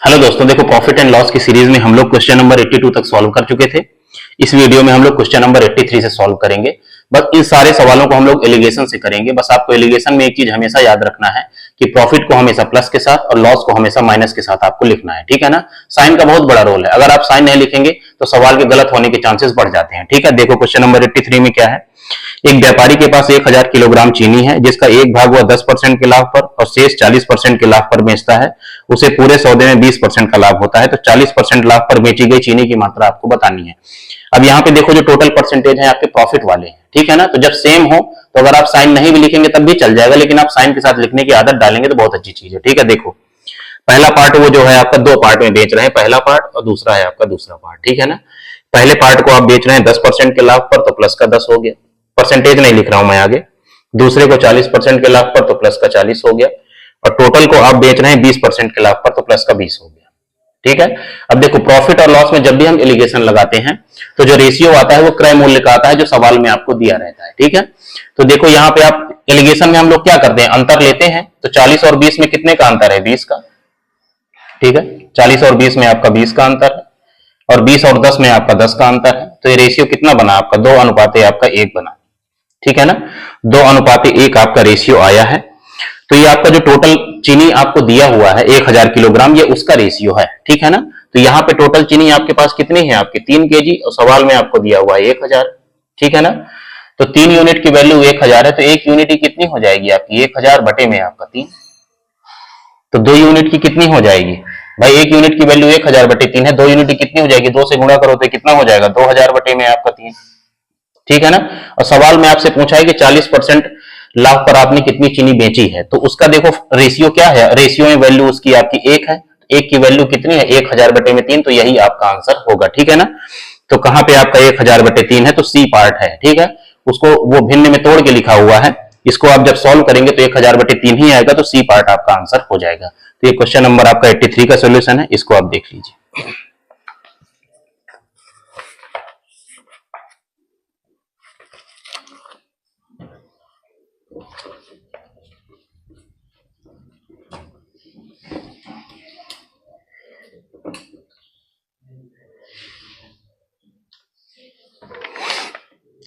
Hello दोस्तों, देखो profit and loss की सीरीज में हम लोग क्वेश्चन नंबर 82 तक सॉल्व कर चुके थे। इस वीडियो में हम लोग क्वेश्चन नंबर 83 से सॉल्व करेंगे। बस इन सारे सवालों को हम लोग एलिगेशन से करेंगे। बस आपको एलिगेशन में एक चीज हमेशा याद रखना है कि प्रॉफिट को हमेशा प्लस के साथ और लॉस को हमेशा माइनस के साथ आपको लिखना है, ठीक है ना। साइन का बहुत बड़ा रोल है, अगर आप साइन नहीं लिखेंगे तो सवाल के गलत होने के चांसेस बढ़ जाते हैं, ठीक है। देखो क्वेश्चन नंबर 83 में क्या है। एक व्यापारी के पास 1000 किलोग्राम चीनी है, जिसका एक भाग वह 10% के लाभ पर और शेष 40% के लाभ पर बेचता है। उसे पूरे सौदे में 20% का लाभ होता है, तो 40% लाभ पर बेची गई चीनी की मात्रा आपको बतानी है। अब यहाँ पे देखो जो टोटल परसेंटेज है आपके प्रॉफिट वाले हैं, ठीक है ना। तो जब सेम हो तो अगर आप साइन नहीं भी लिखेंगे तब भी चल जाएगा, लेकिन आप साइन के साथ लिखने की आदत डालेंगे तो बहुत अच्छी चीज है, ठीक है। देखो पहला पार्ट वो जो है आपका दो पार्ट में बेच रहे हैं, पहला पार्ट और दूसरा है आपका दूसरा पार्ट, ठीक है ना। पहले पार्ट को आप बेच रहे हैं 10% के लाभ पर, तो प्लस का 10 हो गया, परसेंटेज नहीं लिख रहा हूं मैं आगे। दूसरे को 40% के लाभ पर, तो प्लस का 40 हो गया, और टोटल को आप बेच रहे हैं 20% के लाभ पर, तो प्लस का 20 हो गया, ठीक है। अब देखो प्रॉफिट और लॉस में जब भी हम एलिगेशन लगाते हैं तो जो रेशियो आता है वो क्रय मूल्य का आता है, जो सवाल में आपको दिया रहता है, ठीक है। तो देखो यहाँ पे आप एलिगेशन में हम लोग क्या करते हैं, अंतर लेते हैं। तो 40 और 20 में कितने का अंतर है, 20 का, ठीक है। 40 और 20 में आपका 20 का अंतर है, और 20 और 10 में आपका 10 का अंतर है। तो ये रेशियो कितना बना आपका, 2:1 आपका 1 बना, ठीक है ना। 2:1 आपका रेशियो आया है। तो ये आपका जो टोटल चीनी आपको दिया हुआ है 1000 किलोग्राम, ये उसका रेशियो है, ठीक है ना। तो यहाँ पे टोटल चीनी आपके पास कितनी है, आपके 3 केजी, और सवाल में आपको दिया हुआ है 1000, ठीक है ना। तो 3 यूनिट की वैल्यू 1000 है, तो 1 यूनिट की कितनी हो जाएगी आपकी, 1000 बटे में आपका 3। तो 2 यूनिट की कितनी हो जाएगी भाई, 1 यूनिट की वैल्यू 1000 बटे 3 है, 2 यूनिट की कितनी हो जाएगी, 2 से गुणा करो तो कितना हो जाएगा, 2000 बटे में आपका 3, ठीक है ना। और सवाल में आपसे पूछा है कि 40% लाभ पर आपने कितनी चीनी बेची है, तो उसका देखो रेशियो क्या है, रेशियो में वैल्यू उसकी आपकी 1 है, 1 की वैल्यू कितनी है, 1000 बटे में 3, तो यही आपका आंसर होगा, ठीक है ना। तो कहां पे आपका 1000 बटे 3 है, तो सी पार्ट है, ठीक है। उसको वो भिन्न में तोड़ के लिखा हुआ है, इसको आप जब सॉल्व करेंगे तो 1000 बटे 3 ही आएगा, तो सी पार्ट आपका आंसर हो जाएगा। तो ये क्वेश्चन नंबर आपका 83 का सोल्यूशन है, इसको आप देख लीजिए।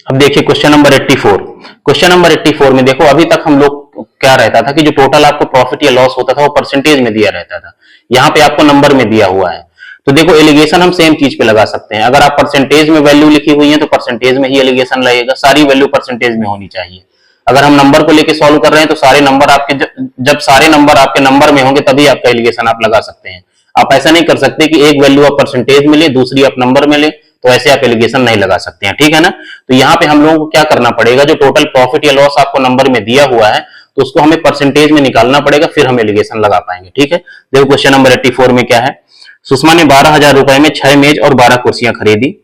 अब देखिए क्वेश्चन नंबर 84। क्वेश्चन नंबर 84 में देखो अभी तक हम लोग क्या रहता था कि जो टोटल आपको प्रॉफिट या लॉस होता था वो परसेंटेज में दिया रहता था, यहाँ पे आपको नंबर में दिया हुआ है। तो देखो एलिगेशन हम सेम चीज पे लगा सकते हैं, अगर आप परसेंटेज में वैल्यू लिखी हुई है तो परसेंटेज में ही एलिगेशन लगेगा, सारी वैल्यू परसेंटेज में होनी चाहिए। अगर हम नंबर को लेके सॉल्व कर रहे हैं तो सारे नंबर आपके जब सारे नंबर आपके नंबर में होंगे तभी आपका एलिगेशन आप लगा सकते हैं। आप ऐसा नहीं कर सकते कि एक वैल्यू आप परसेंटेज में ले दूसरी आप नंबर में ले, तो ऐसे आप एलिगेशन नहीं लगा सकते हैं, ठीक है ना। तो यहाँ पे हम लोगों को क्या करना पड़ेगा, जो टोटल प्रॉफिट या लॉस आपको नंबर में दिया हुआ है तो उसको हमें परसेंटेज में निकालना पड़ेगा, फिर हम एलिगेशन लगा पाएंगे, ठीक है। देखो क्वेश्चन नंबर 84 में क्या है। सुषमा ने 12,000 रुपए में 6 मेज और 12 कुर्सियां खरीदी।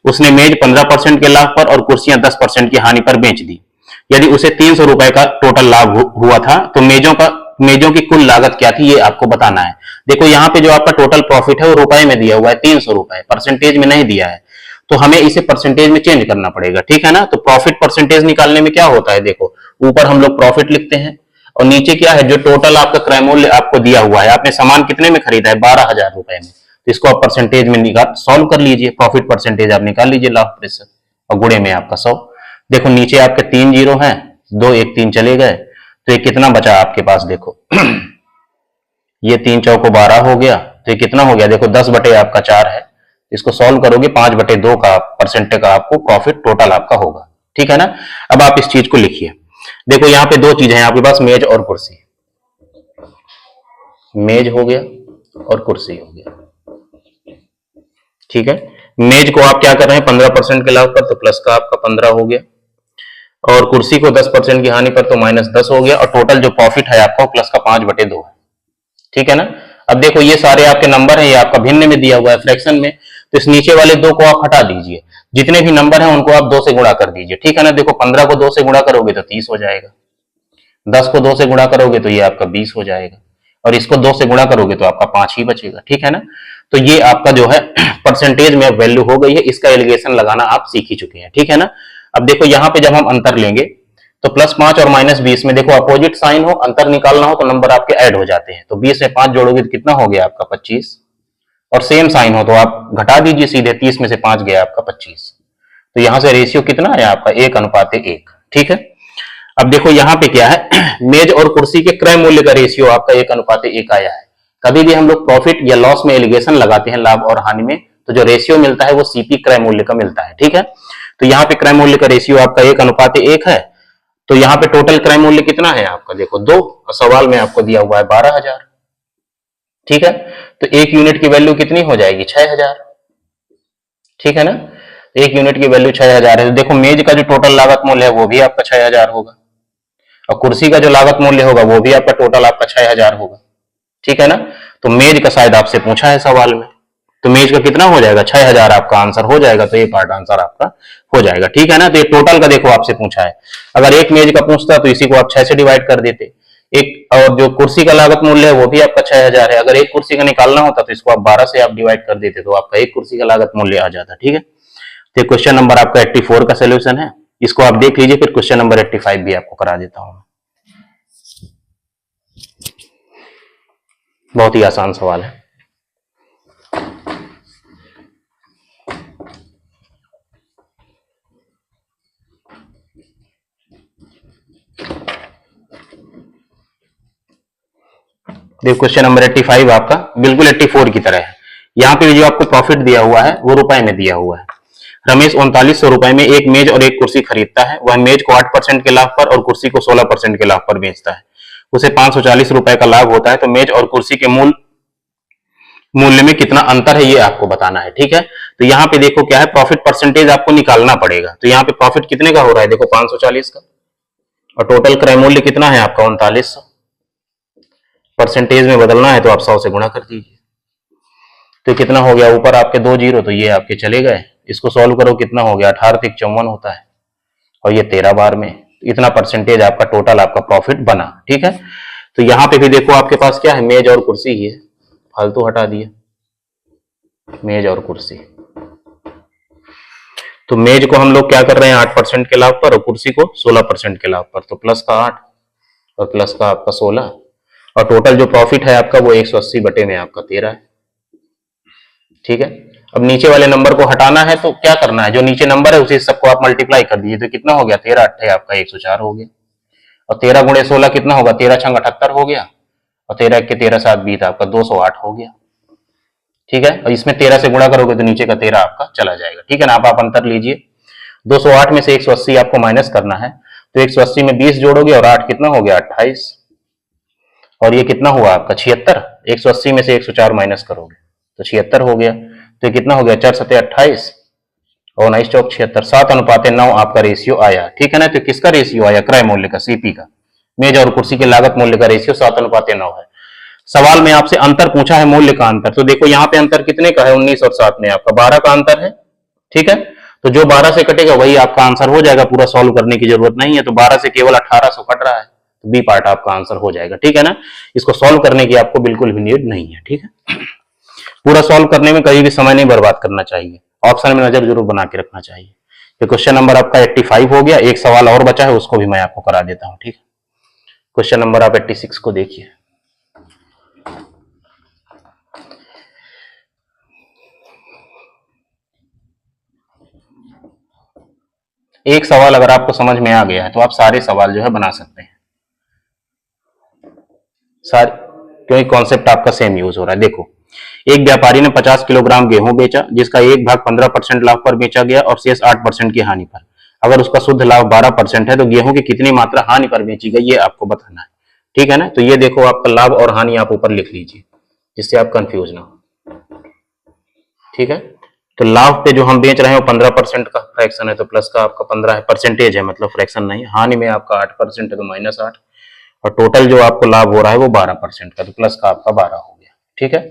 उसने मेज 15% के लाभ पर और कुर्सियां 10% की हानि पर बेच दी। यदि उसे 300 रुपए का टोटल लाभ हुआ था तो मेजों की कुल लागत क्या थी, ये आपको बताना है। देखो यहाँ पे जो आपका टोटल प्रॉफिट है वो रुपए में दिया हुआ है, 300 रुपए, परसेंटेज में नहीं दिया है, तो हमें इसे परसेंटेज में चेंज करना पड़ेगा, ठीक है ना। तो प्रॉफिट परसेंटेज निकालने में क्या होता है, देखो ऊपर हम लोग प्रॉफिट लिखते हैं और नीचे क्या है, जो टोटल आपका क्रय मूल्य आपको दिया हुआ है, आपने सामान कितने में खरीदा है, 12,000 रुपए में, तो इसको आप परसेंटेज में निकाल सॉल्व कर लीजिए, प्रॉफिट परसेंटेज आप निकाल लीजिए लाभ प्रतिशत, और गुणे में आपका 100। देखो नीचे आपके 3 जीरो है, 2 1 3 चले गए, तो ये कितना बचा आपके पास, देखो ये 3 चौको 12 हो गया, तो ये कितना हो गया, देखो 10 बटे आपका 4 है, इसको सॉल्व करोगे 5 बटे 2 का परसेंटेज का आपको प्रॉफिट टोटल आपका होगा, ठीक है ना। अब आप इस चीज को लिखिए। देखो यहाँ पे दो चीजें हैं आपके पास, मेज और कुर्सी, मेज हो गया और कुर्सी हो गया, ठीक है। मेज को आप क्या कर रहे हैं 15% के लाभ पर, तो प्लस का आपका 15 हो गया, और कुर्सी को 10% की हानि पर तो -10 हो गया, और टोटल जो प्रॉफिट है आपका प्लस का 5 बटे 2 है, ठीक है ना। अब देखो ये सारे आपके नंबर हैं, ये आपका भिन्न में दिया हुआ है फ्रैक्शन में, तो इस नीचे वाले 2 को आप हटा दीजिए, जितने भी नंबर हैं उनको आप 2 से गुणा कर दीजिए, ठीक है ना। देखो 15 को 2 से गुणा करोगे तो 30 हो जाएगा, 10 को 2 से गुणा करोगे तो ये आपका 20 हो जाएगा, और इसको 2 से गुणा करोगे तो आपका 5 ही बचेगा, ठीक है ना। तो ये आपका जो है परसेंटेज में वैल्यू हो गई है, इसका एलिगेशन लगाना आप सीख ही चुके हैं, ठीक है ना। अब देखो यहाँ पे जब हम अंतर लेंगे तो +5 और -20 में देखो अपोजिट साइन हो, अंतर निकालना हो तो नंबर आपके ऐड हो जाते हैं, तो 20 में 5 जोड़ोगे तो कितना हो गया आपका 25, और सेम साइन हो तो आप घटा दीजिए सीधे, 30 में से 5 गया आपका 25। तो यहां से रेशियो कितना है आपका 1:1। ठीक है, अब देखो यहां पे क्या है मेज और कुर्सी के क्रय मूल्य का रेशियो आपका 1:1 आया है। कभी भी हम लोग प्रॉफिट या लॉस में एलिगेशन लगाते हैं लाभ और हानि में, तो जो रेशियो मिलता है वो सीपी क्रय मूल्य का मिलता है। ठीक है, तो यहाँ पे क्रय मूल्य का रेशियो आपका 1:1 है। तो यहाँ पे टोटल क्रय मूल्य कितना है आपका, देखो 2, और सवाल में आपको दिया हुआ है 12,000। ठीक है, तो एक यूनिट की वैल्यू कितनी हो जाएगी 6,000। ठीक है ना, एक यूनिट की वैल्यू 6,000 है। तो देखो मेज का जो टोटल लागत मूल्य है वो भी आपका 6,000 होगा, और कुर्सी का जो लागत मूल्य होगा वो भी आपका टोटल आपका 6,000 होगा। ठीक है ना, तो मेज का शायद आपसे पूछा है सवाल में, तो मेज का कितना हो जाएगा 6,000 आपका आंसर हो जाएगा। तो ये पार्ट आंसर आपका हो जाएगा। ठीक है ना, तो ये टोटल का देखो आपसे पूछा है। अगर एक मेज का पूछता तो इसी को आप 6 से डिवाइड कर देते। एक और जो कुर्सी का लागत मूल्य है वो भी आपका 6,000 है। अगर एक कुर्सी का निकालना होता तो इसको आप 12 से आप डिवाइड कर देते तो आपका एक कुर्सी का लागत मूल्य आ जाता। ठीक है, तो क्वेश्चन नंबर आपका 84 का सोल्यूशन है। इसको आप देख लीजिए, फिर क्वेश्चन नंबर 85 भी आपको करा देता हूं। बहुत ही आसान सवाल है। देखो क्वेश्चन नंबर 85 आपका बिल्कुल 84 की तरह है। यहाँ पे जो आपको प्रॉफिट दिया हुआ है वो रुपए में दिया हुआ है। रमेश 3900 रुपए में एक मेज और एक कुर्सी खरीदता है। वह मेज को 8% के लाभ पर और कुर्सी को 16% के लाभ पर बेचता है। उसे 540 रुपए का लाभ होता है। तो मेज और कुर्सी के मूल्य में कितना अंतर है ये आपको बताना है। ठीक है, तो यहाँ पे देखो क्या है, प्रॉफिट परसेंटेज आपको निकालना पड़ेगा। तो यहाँ पे प्रॉफिट कितने का हो रहा है, देखो 540 का, और टोटल क्रय मूल्य कितना है आपका 3900। परसेंटेज में बदलना है तो आप 100 से गुणा कर दीजिए। तो कितना हो गया, ऊपर आपके 2 जीरो तो ये आपके चले गए। इसको सॉल्व करो, कितना हो गया 18 × 54 होता है, और ये 13 बार में इतना परसेंटेज आपका टोटल आपका प्रॉफिट बना। ठीक है, तो यहाँ पे भी देखो आपके पास क्या है, मेज और कुर्सी ही है, फालतू हटा दिए मेज और कुर्सी। तो मेज को हम लोग क्या कर रहे हैं 8% के लाभ पर, और कुर्सी को 16% के लाभ पर। तो प्लस का 8 और प्लस का आपका 16, और टोटल जो प्रॉफिट है आपका वो 180 बटे में आपका 13 है। ठीक है, अब नीचे वाले नंबर को हटाना है तो क्या करना है, जो नीचे नंबर है उसी सबको आप मल्टीप्लाई कर दीजिए। तो कितना हो गया 13 8 आपका 104 हो गया, और 13 गुणे 16 कितना होगा, 13 6 78 हो गया, और 13 1 के 13 7 20 आपका 208 हो गया। ठीक है, और इसमें 13 से गुणा करोगे तो नीचे का 13 आपका चला जाएगा। ठीक है ना, आप अंतर लीजिए। 208 में से 180 आपको माइनस करना है। तो 180 में 20 जोड़ोगे और 8 कितना हो गया 28, और ये कितना हुआ आपका 76। 180 में से 104 माइनस करोगे तो 76 हो गया। तो कितना हो गया 4 7 28 और 19 चौक 76, 7:9 आपका रेशियो आया। ठीक है ना, तो किसका रेशियो आया, क्रय मूल्य का, सीपी का। मेज और कुर्सी के लागत मूल्य का रेशियो 7:9 है। सवाल में आपसे अंतर पूछा है, मूल्य का अंतर। तो देखो यहाँ पे अंतर कितने का है, 19 और 7 में आपका 12 का अंतर है। ठीक है, तो जो 12 से कटेगा वही आपका आंसर हो जाएगा, पूरा सॉल्व करने की जरूरत नहीं है। तो 12 से केवल 1800 कट रहा है, तो बी पार्ट आपका आंसर हो जाएगा। ठीक है ना, इसको सॉल्व करने की आपको बिल्कुल भी नीड नहीं है। ठीक है, पूरा सॉल्व करने में कभी भी समय नहीं बर्बाद करना चाहिए, ऑप्शन में नजर जरूर बना के रखना चाहिए। तो क्वेश्चन नंबर आपका 85 हो गया। एक सवाल और बचा है, उसको भी मैं आपको करा देता हूं। ठीक है, क्वेश्चन नंबर आप 86 को देखिए। एक सवाल अगर आपको समझ में आ गया है तो आप सारे सवाल जो है बना सकते हैं, सारे, क्योंकि कॉन्सेप्ट आपका सेम यूज हो रहा है। देखो, एक व्यापारी ने 50 किलोग्राम गेहूं बेचा, जिसका एक भाग 15% लाभ पर बेचा गया और शेष 8% की हानि पर। अगर उसका शुद्ध लाभ 12% है तो गेहूं की कितनी मात्रा हानि पर बेची गई ये आपको बताना है। ठीक है ना, तो ये देखो आपका लाभ और हानि आप ऊपर लिख लीजिए, जिससे आप कंफ्यूज ना हो। ठीक है, तो लाभ पे जो हम बेच रहे हैं वो 15% का फ्रैक्शन है, तो प्लस का आपका 15 है, परसेंटेज है मतलब फ्रैक्शन नहीं। हानि में आपका 8% है तो -8, और टोटल जो आपको लाभ हो रहा है वो 12% का, तो प्लस का आपका 12 हो गया। ठीक है,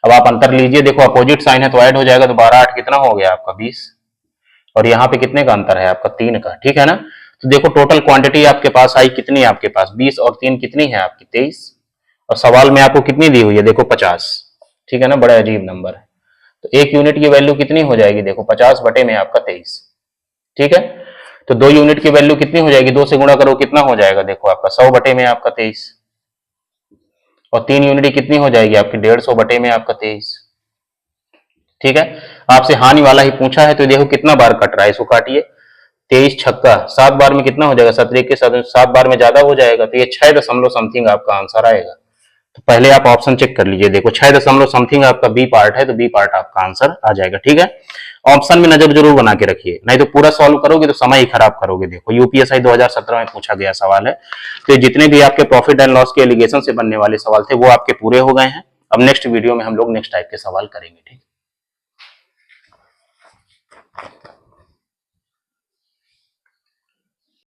अब आप अंतर लीजिए। देखो अपोजिट साइन है तो ऐड हो जाएगा, तो 12 8 कितना हो गया आपका 20, और यहाँ पे कितने का अंतर है आपका 3 का। ठीक है ना, तो देखो टोटल क्वांटिटी आपके पास आई कितनी है, आपके पास 20 और 3 कितनी है आपकी 23, और सवाल में आपको कितनी दी हुई है, देखो 50। ठीक है ना, बड़ा अजीब नंबर है। तो एक यूनिट की वैल्यू कितनी हो जाएगी, देखो 50 बटे में आपका 23। ठीक है, तो 2 यूनिट की वैल्यू कितनी हो जाएगी, 2 से गुणा करो कितना हो जाएगा, देखो आपका 100 बटे में आपका 23, और 3 यूनिट कितनी हो जाएगी आपकी 150 बटे में आपका 23। ठीक है, आपसे हानि वाला ही पूछा है, तो देखो कितना बार कट रहा है, इसको काटिए। 23 छक्का 7 बार में कितना हो जाएगा, 17 के साथ 7 बार में ज्यादा हो जाएगा, तो ये 6 दशमलव समथिंग आपका आंसर आएगा। तो पहले आप ऑप्शन चेक कर लीजिए, देखो 6 दशमलव समथिंग आपका बी पार्ट है, तो बी पार्ट आपका आंसर आ जाएगा। ठीक है, ऑप्शन में नजर जरूर बना के रखिए, नहीं तो पूरा सॉल्व करोगे तो समय ही खराब करोगे। देखो यूपीएसआई 2017 में पूछा गया सवाल है, तो जितने भी आपके प्रॉफिट एंड लॉस के एलिगेशन से बनने वाले सवाल थे वो आपके पूरे हो गए हैं। अब नेक्स्ट वीडियो में हम लोग नेक्स्ट टाइप के सवाल करेंगे। ठीक।